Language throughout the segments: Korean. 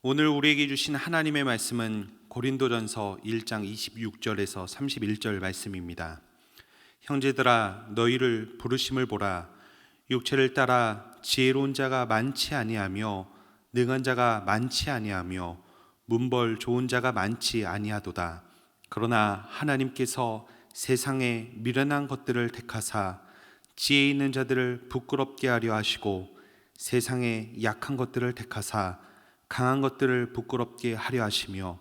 오늘 우리에게 주신 하나님의 말씀은 고린도전서 1장 26절에서 31절 말씀입니다. 형제들아, 너희를 부르심을 보라. 육체를 따라 지혜로운 자가 많지 아니하며 능한 자가 많지 아니하며 문벌 좋은 자가 많지 아니하도다. 그러나 하나님께서 세상에 미련한 것들을 택하사 지혜 있는 자들을 부끄럽게 하려 하시고 세상에 약한 것들을 택하사 강한 것들을 부끄럽게 하려 하시며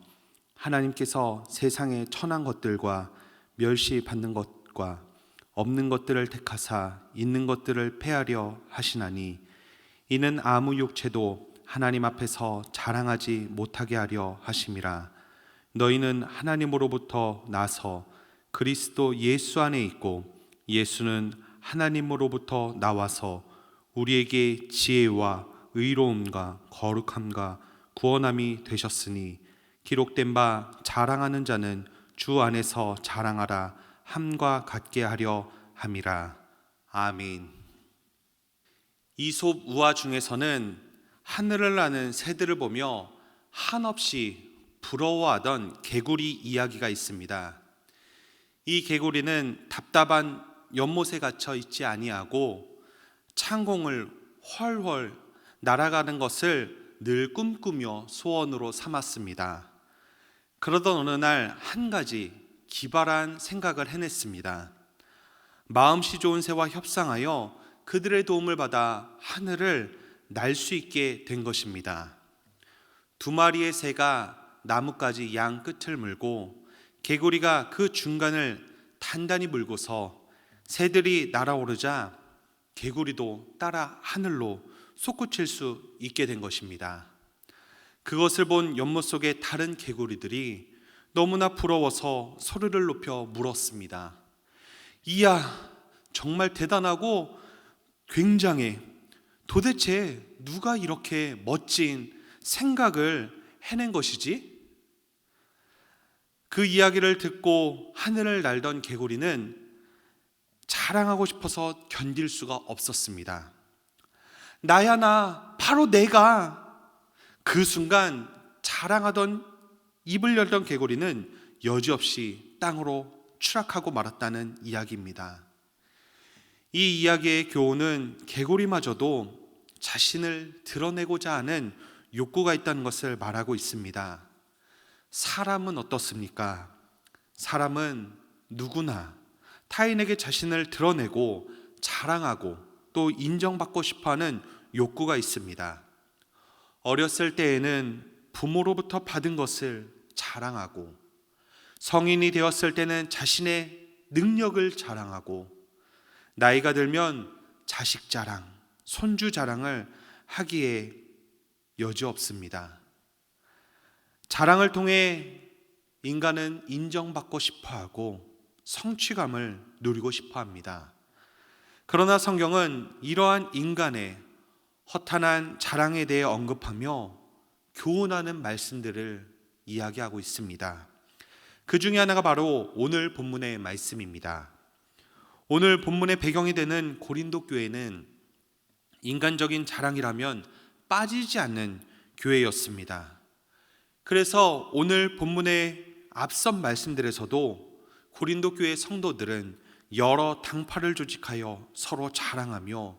하나님께서 세상의 천한 것들과 멸시받는 것과 없는 것들을 택하사 있는 것들을 패하려 하시나니 이는 아무 육체도 하나님 앞에서 자랑하지 못하게 하려 하심이라. 너희는 하나님으로부터 나서 그리스도 예수 안에 있고 예수는 하나님으로부터 나와서 우리에게 지혜와 의로움과 거룩함과 구원함이 되셨으니 기록된 바 자랑하는 자는 주 안에서 자랑하라 함과 같게 하려 함이라. 아멘. 이솝 우화 중에서는 하늘을 나는 새들을 보며 한없이 부러워하던 개구리 이야기가 있습니다. 이 개구리는 답답한 연못에 갇혀 있지 아니하고 창공을 훨훨 날아가는 것을 늘 꿈꾸며 소원으로 삼았습니다. 그러던 어느 날 한 가지 기발한 생각을 해냈습니다. 마음씨 좋은 새와 협상하여 그들의 도움을 받아 하늘을 날 수 있게 된 것입니다. 두 마리의 새가 나뭇가지 양 끝을 물고 개구리가 그 중간을 단단히 물고서 새들이 날아오르자 개구리도 따라 하늘로 솟구칠 수 있게 된 것입니다. 그것을 본 연못 속의 다른 개구리들이 너무나 부러워서 소리를 높여 물었습니다. 이야, 정말 대단하고 굉장해. 도대체 누가 이렇게 멋진 생각을 해낸 것이지? 그 이야기를 듣고 하늘을 날던 개구리는 자랑하고 싶어서 견딜 수가 없었습니다. 나야 나, 바로 내가. 그 순간 자랑하던 입을 열던 개구리는 여지없이 땅으로 추락하고 말았다는 이야기입니다. 이 이야기의 교훈은 개구리마저도 자신을 드러내고자 하는 욕구가 있다는 것을 말하고 있습니다. 사람은 어떻습니까? 사람은 누구나 타인에게 자신을 드러내고 자랑하고 또 인정받고 싶어하는 욕구가 있습니다. 어렸을 때에는 부모로부터 받은 것을 자랑하고 성인이 되었을 때는 자신의 능력을 자랑하고 나이가 들면 자식 자랑, 손주 자랑을 하기에 여지없습니다. 자랑을 통해 인간은 인정받고 싶어하고 성취감을 누리고 싶어합니다. 그러나 성경은 이러한 인간의 허탄한 자랑에 대해 언급하며 교훈하는 말씀들을 이야기하고 있습니다. 그 중에 하나가 바로 오늘 본문의 말씀입니다. 오늘 본문의 배경이 되는 고린도 교회는 인간적인 자랑이라면 빠지지 않는 교회였습니다. 그래서 오늘 본문의 앞선 말씀들에서도 고린도 교회 성도들은 여러 당파를 조직하여 서로 자랑하며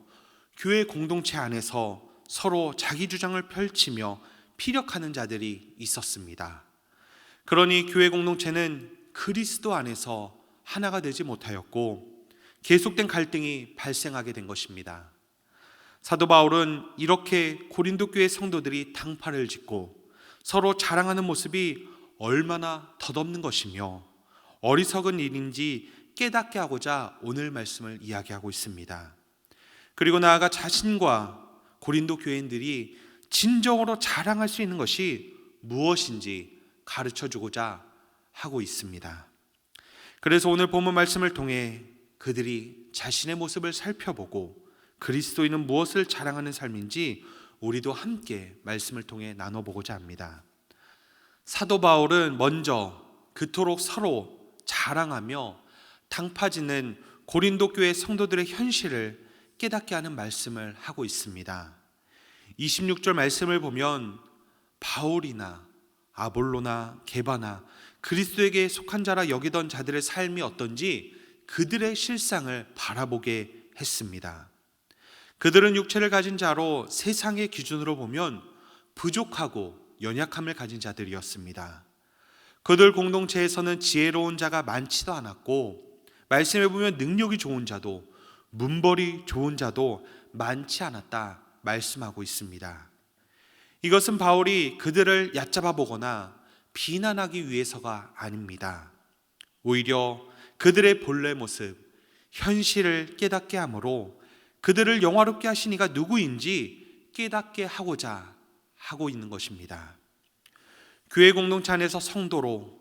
교회 공동체 안에서 서로 자기 주장을 펼치며 피력하는 자들이 있었습니다. 그러니 교회 공동체는 그리스도 안에서 하나가 되지 못하였고 계속된 갈등이 발생하게 된 것입니다. 사도 바울은 이렇게 고린도 교회 성도들이 당파를 짓고 서로 자랑하는 모습이 얼마나 덧없는 것이며 어리석은 일인지 깨닫게 하고자 오늘 말씀을 이야기하고 있습니다. 그리고 나아가 자신과 고린도 교인들이 진정으로 자랑할 수 있는 것이 무엇인지 가르쳐주고자 하고 있습니다. 그래서 오늘 본문 말씀을 통해 그들이 자신의 모습을 살펴보고 그리스도인은 무엇을 자랑하는 삶인지 우리도 함께 말씀을 통해 나눠보고자 합니다. 사도 바울은 먼저 그토록 서로 자랑하며 당파짓는 고린도 교회 성도들의 현실을 깨닫게 하는 말씀을 하고 있습니다. 26절 말씀을 보면 바울이나 아볼로나 게바나 그리스도에게 속한 자라 여기던 자들의 삶이 어떤지 그들의 실상을 바라보게 했습니다. 그들은 육체를 가진 자로 세상의 기준으로 보면 부족하고 연약함을 가진 자들이었습니다. 그들 공동체에서는 지혜로운 자가 많지도 않았고, 말씀해 보면 능력이 좋은 자도, 문벌이 좋은 자도 많지 않았다 말씀하고 있습니다. 이것은 바울이 그들을 얕잡아 보거나 비난하기 위해서가 아닙니다. 오히려 그들의 본래 모습, 현실을 깨닫게 하므로 그들을 영화롭게 하신 이가 누구인지 깨닫게 하고자 하고 있는 것입니다. 교회 공동체 안에서 성도로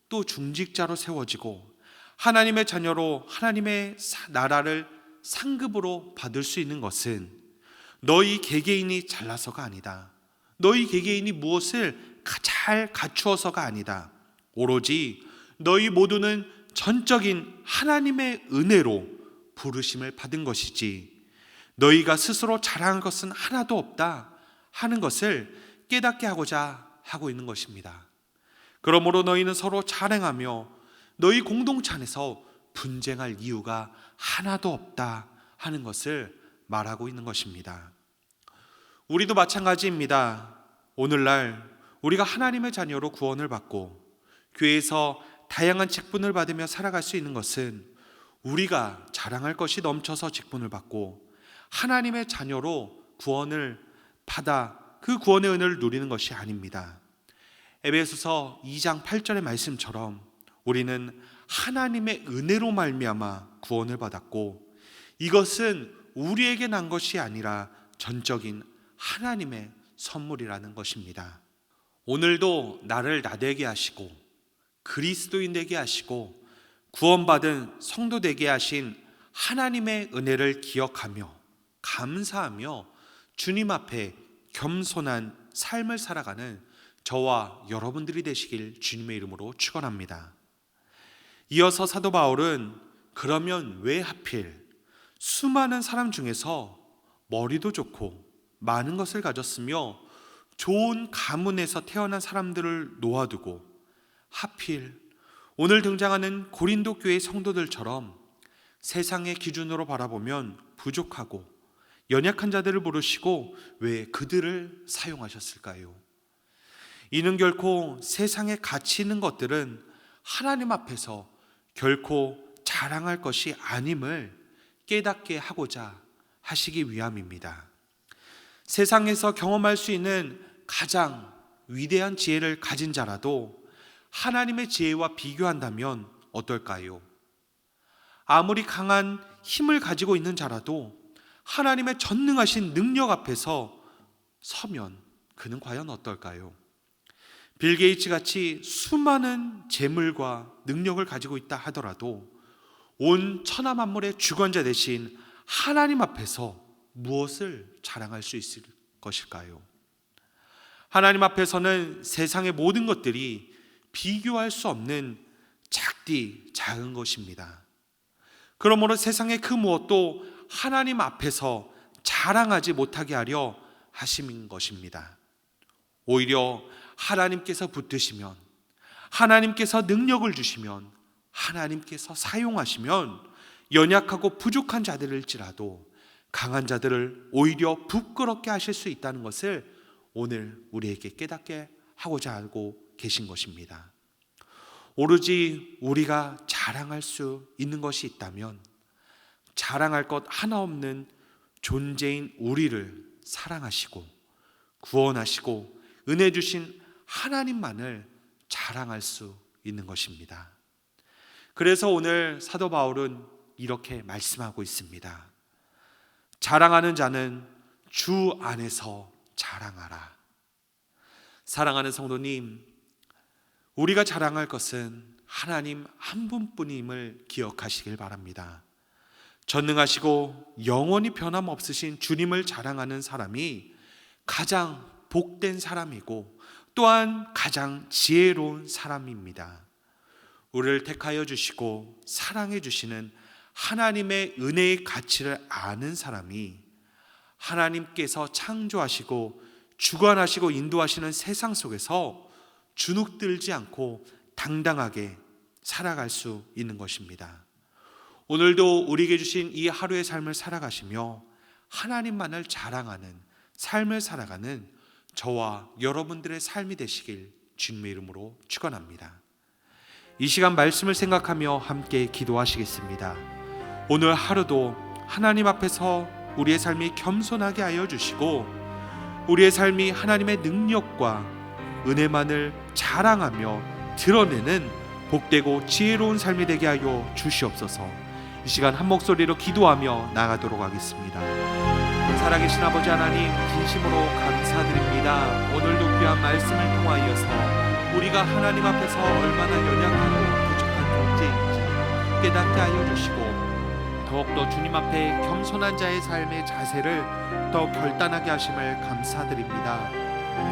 또 중직자로 세워지고 하나님의 자녀로 하나님의 나라를 상급으로 받을 수 있는 것은 너희 개개인이 잘나서가 아니다. 너희 개개인이 무엇을 잘 갖추어서가 아니다. 오로지 너희 모두는 전적인 하나님의 은혜로 부르심을 받은 것이지 너희가 스스로 자랑할 것은 하나도 없다 하는 것을 깨닫게 하고자 하고 있는 것입니다. 그러므로 너희는 서로 자랑하며 너희 공동체 안에서 분쟁할 이유가 하나도 없다 하는 것을 말하고 있는 것입니다. 우리도 마찬가지입니다. 오늘날 우리가 하나님의 자녀로 구원을 받고 교회에서 다양한 직분을 받으며 살아갈 수 있는 것은 우리가 자랑할 것이 넘쳐서 직분을 받고 하나님의 자녀로 구원을 받아 그 구원의 은혜를 누리는 것이 아닙니다. 에베소서 2장 8절의 말씀처럼 우리는 하나님의 은혜로 말미암아 구원을 받았고 이것은 우리에게 난 것이 아니라 전적인 하나님의 선물이라는 것입니다. 오늘도 나를 나되게 하시고 그리스도인 되게 하시고 구원받은 성도 되게 하신 하나님의 은혜를 기억하며 감사하며 주님 앞에 겸손한 삶을 살아가는 저와 여러분들이 되시길 주님의 이름으로 축원합니다. 이어서 사도 바울은 그러면 왜 하필 수많은 사람 중에서 머리도 좋고 많은 것을 가졌으며 좋은 가문에서 태어난 사람들을 놓아두고 하필 오늘 등장하는 고린도 교회 성도들처럼 세상의 기준으로 바라보면 부족하고 연약한 자들을 부르시고 왜 그들을 사용하셨을까요? 이는 결코 세상에 가치 있는 것들은 하나님 앞에서 결코 자랑할 것이 아님을 깨닫게 하고자 하시기 위함입니다. 세상에서 경험할 수 있는 가장 위대한 지혜를 가진 자라도 하나님의 지혜와 비교한다면 어떨까요? 아무리 강한 힘을 가지고 있는 자라도 하나님의 전능하신 능력 앞에서 서면 그는 과연 어떨까요? 빌 게이츠 같이 수많은 재물과 능력을 가지고 있다 하더라도 온 천하 만물의 주관자 되신 하나님 앞에서 무엇을 자랑할 수 있을 것일까요? 하나님 앞에서는 세상의 모든 것들이 비교할 수 없는 작디 작은 것입니다. 그러므로 세상의 그 무엇도 하나님 앞에서 자랑하지 못하게 하려 하신 것입니다. 오히려 하나님께서 붙드시면, 하나님께서 능력을 주시면, 하나님께서 사용하시면 연약하고 부족한 자들일지라도 강한 자들을 오히려 부끄럽게 하실 수 있다는 것을 오늘 우리에게 깨닫게 하고자 하고 계신 것입니다. 오로지 우리가 자랑할 수 있는 것이 있다면 자랑할 것 하나 없는 존재인 우리를 사랑하시고 구원하시고 은혜 주신 하나님만을 자랑할 수 있는 것입니다. 그래서 오늘 사도 바울은 이렇게 말씀하고 있습니다. 자랑하는 자는 주 안에서 자랑하라. 사랑하는 성도님, 우리가 자랑할 것은 하나님 한 분뿐임을 기억하시길 바랍니다. 전능하시고 영원히 변함없으신 주님을 자랑하는 사람이 가장 복된 사람이고 또한 가장 지혜로운 사람입니다. 우리를 택하여 주시고 사랑해 주시는 하나님의 은혜의 가치를 아는 사람이 하나님께서 창조하시고 주관하시고 인도하시는 세상 속에서 주눅들지 않고 당당하게 살아갈 수 있는 것입니다. 오늘도 우리에게 주신 이 하루의 삶을 살아가시며 하나님만을 자랑하는 삶을 살아가는 저와 여러분들의 삶이 되시길 주님의 이름으로 축원합니다. 이 시간 말씀을 생각하며 함께 기도하시겠습니다. 오늘 하루도 하나님 앞에서 우리의 삶이 겸손하게 하여 주시고 우리의 삶이 하나님의 능력과 은혜만을 자랑하며 드러내는 복되고 지혜로운 삶이 되게 하여 주시옵소서. 이 시간 한 목소리로 기도하며 나가도록 하겠습니다. 살아계신 아버지 하나님, 진심으로 감사드립니다. 오늘도 귀한 말씀을 통하여서 우리가 하나님 앞에서 얼마나 연약하고 부족한 존재인지 깨닫게 하여 주시고 더욱더 주님 앞에 겸손한 자의 삶의 자세를 더 결단하게 하심을 감사드립니다.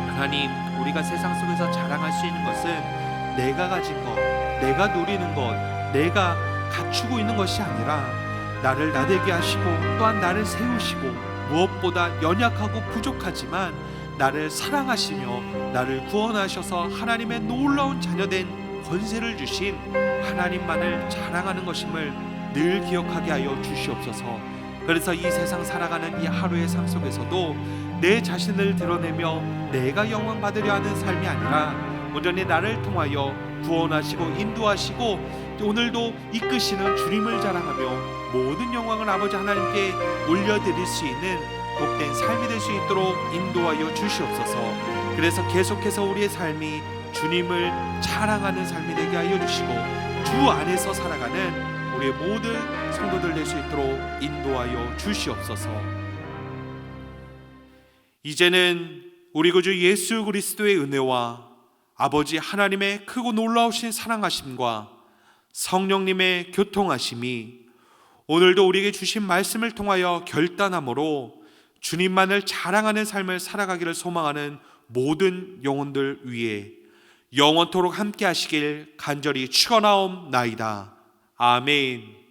하나님, 우리가 세상 속에서 자랑할 수 있는 것은 내가 가진 것, 내가 누리는 것, 내가 갖추고 있는 것이 아니라 나를 나되게 하시고 또한 나를 세우시고 무엇보다 연약하고 부족하지만 나를 사랑하시며 나를 구원하셔서 하나님의 놀라운 자녀된 권세를 주신 하나님만을 자랑하는 것임을 늘 기억하게 하여 주시옵소서. 그래서 이 세상 살아가는 이 하루의 삶 속에서도 내 자신을 드러내며 내가 영광 받으려 하는 삶이 아니라 온전히 나를 통하여 구원하시고 인도하시고 오늘도 이끄시는 주님을 자랑하며 모든 영광을 아버지 하나님께 올려드릴 수 있는 복된 삶이 될 수 있도록 인도하여 주시옵소서. 그래서 계속해서 우리의 삶이 주님을 자랑하는 삶이 되게 하여 주시고 주 안에서 살아가는 우리의 모든 성도들 될 수 있도록 인도하여 주시옵소서. 이제는 우리 구주 예수 그리스도의 은혜와 아버지 하나님의 크고 놀라우신 사랑하심과 성령님의 교통하심이 오늘도 우리에게 주신 말씀을 통하여 결단함으로 주님만을 자랑하는 삶을 살아가기를 소망하는 모든 영혼들 위에 영원토록 함께 하시길 간절히 축원하옵나이다. 아멘.